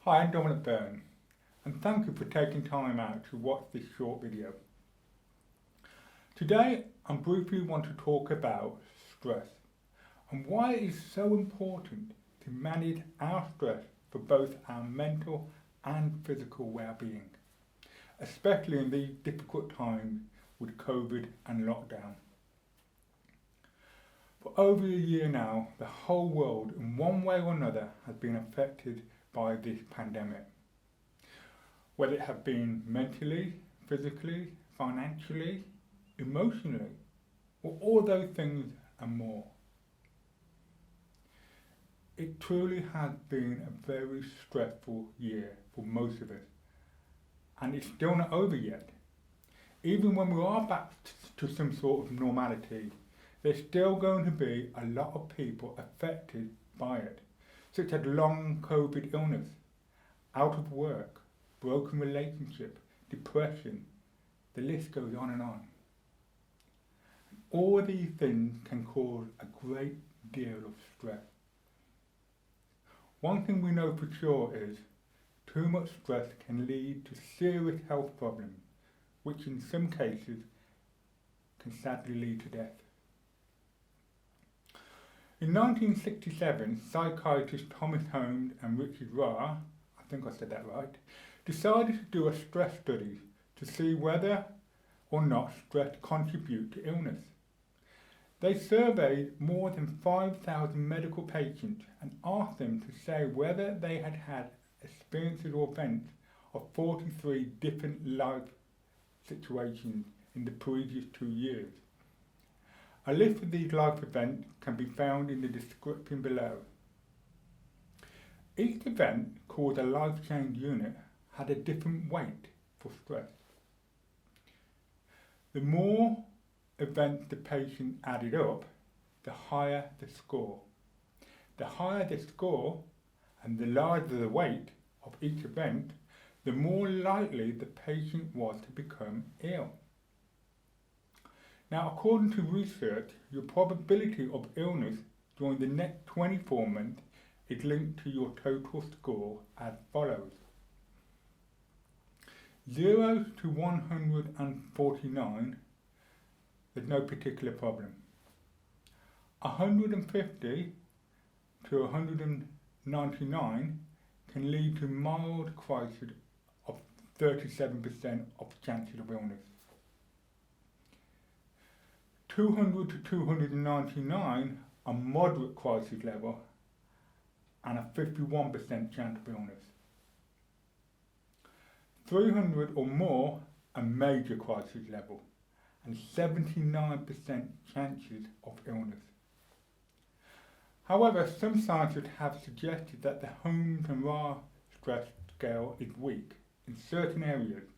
Hi, I'm Dominic Beirne, and thank you for taking time out to watch this short video. Today, I briefly want to talk about stress and why it is so important to manage our stress for both our mental and physical well-being, especially in these difficult times with COVID and lockdown. For over a year now, the whole world in one way or another has been affected by this pandemic. Whether it have been mentally, physically, financially, emotionally, or all those things and more. It truly has been a very stressful year for most of us, and it's still not over yet. Even when we are back to some sort of normality, there's still going to be a lot of people affected by it, such as long COVID illness, out of work, broken relationship, depression, the list goes on and on. All these things can cause a great deal of stress. One thing we know for sure is too much stress can lead to serious health problems, which in some cases can sadly lead to death. In 1967, psychiatrists Thomas Holmes and Rahe, I think I said that right, decided to do a stress study to see whether or not stress contributes to illness. They surveyed more than 5,000 medical patients and asked them to say whether they had had experiences or events of 43 different life situations in the previous 2 years. A list of these life events can be found in the description below. Each event, called a life change unit, had a different weight for stress. The more events the patient added up, the higher the score. The higher the score and the larger the weight of each event, the more likely the patient was to become ill. Now, according to research, your probability of illness during the next 24 months is linked to your total score as follows. 0 to 149, there's no particular problem. 150 to 199 can lead to mild crisis of 37% of chances of illness. 200 to 299 a moderate crisis level and a 51% chance of illness. 300 or more a major crisis level and 79% chances of illness. However, some scientists have suggested that the Holmes and Rahe stress scale is weak in certain areas.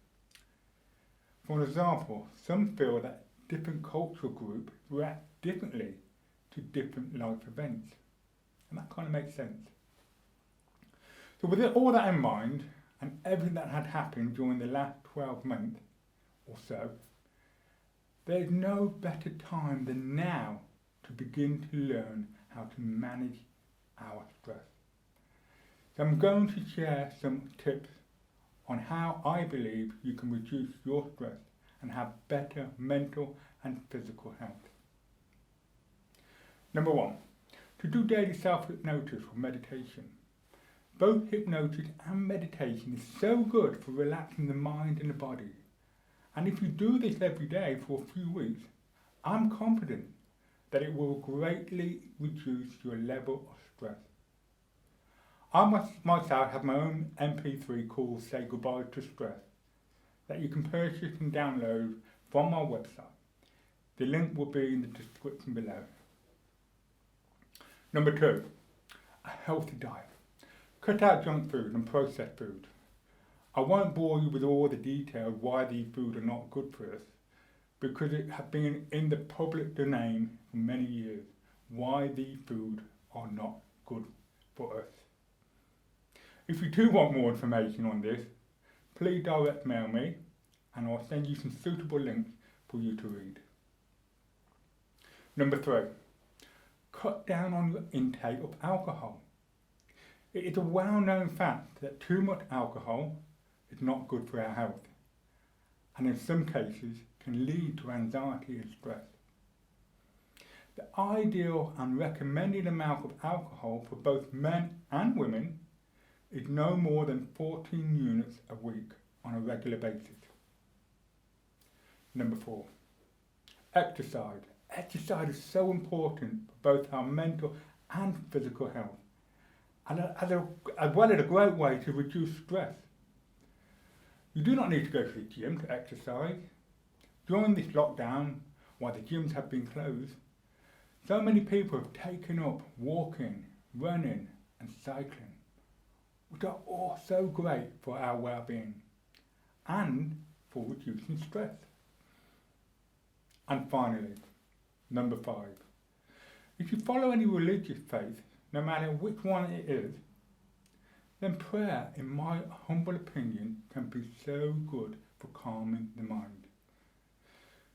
For example, some feel that different cultural groups react differently to different life events. And that kind of makes sense. So with all that in mind, and everything that had happened during the last 12 months or so, there's no better time than now to begin to learn how to manage our stress. So I'm going to share some tips on how I believe you can reduce your stress and have better mental and physical health. Number 1, to do daily self-hypnosis or meditation. Both hypnosis and meditation is so good for relaxing the mind and the body. And if you do this every day for a few weeks, I'm confident that it will greatly reduce your level of stress. I myself have my own MP3 called Say Goodbye to Stress that you can purchase and download from my website. The link will be in the description below. Number 2, a healthy diet. Cut out junk food and processed food. I won't bore you with all the details why these foods are not good for us, because it has been in the public domain for many years why these foods are not good for us. If you do want more information on this, please direct mail me and I'll send you some suitable links for you to read. Number 3, cut down on your intake of alcohol. It is a well-known fact that too much alcohol is not good for our health, and in some cases can lead to anxiety and stress. The ideal and recommended amount of alcohol for both men and women is no more than 14 units a week on a regular basis. Number 4, exercise. Exercise is so important for both our mental and physical health, and as well as a great way to reduce stress. You do not need to go to the gym to exercise. During this lockdown, while the gyms have been closed, so many people have taken up walking, running and cycling, which are all so great for our well-being and for reducing stress. And finally, number 5, if you follow any religious faith, no matter which one it is, then prayer, in my humble opinion, can be so good for calming the mind.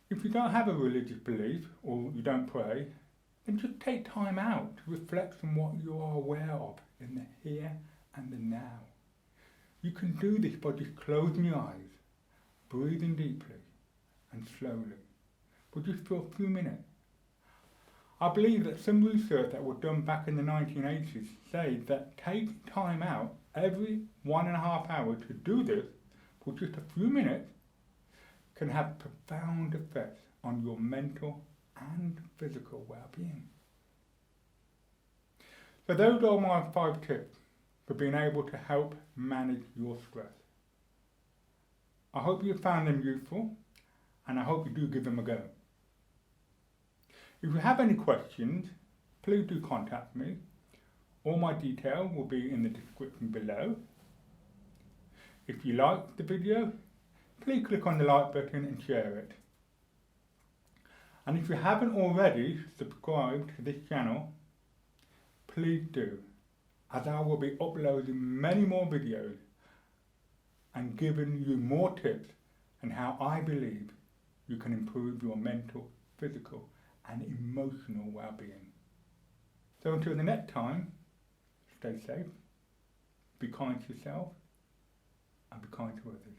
If you don't have a religious belief or you don't pray, then just take time out to reflect on what you are aware of in the here and the now. You can do this by just closing your eyes, breathing deeply and slowly, but just for a few minutes. I believe that some research that was done back in the 1980s said that taking time out every 1.5 hours to do this for just a few minutes can have profound effects on your mental and physical well-being. So those are my 5 tips for being able to help manage your stress. I hope you found them useful, and I hope you do give them a go. If you have any questions, please do contact me. All my details will be in the description below. If you liked the video, please click on the like button and share it. And if you haven't already subscribed to this channel, please do, as I will be uploading many more videos and giving you more tips on how I believe you can improve your mental, physical and emotional well-being. So until the next time, stay safe, be kind to yourself and be kind to others.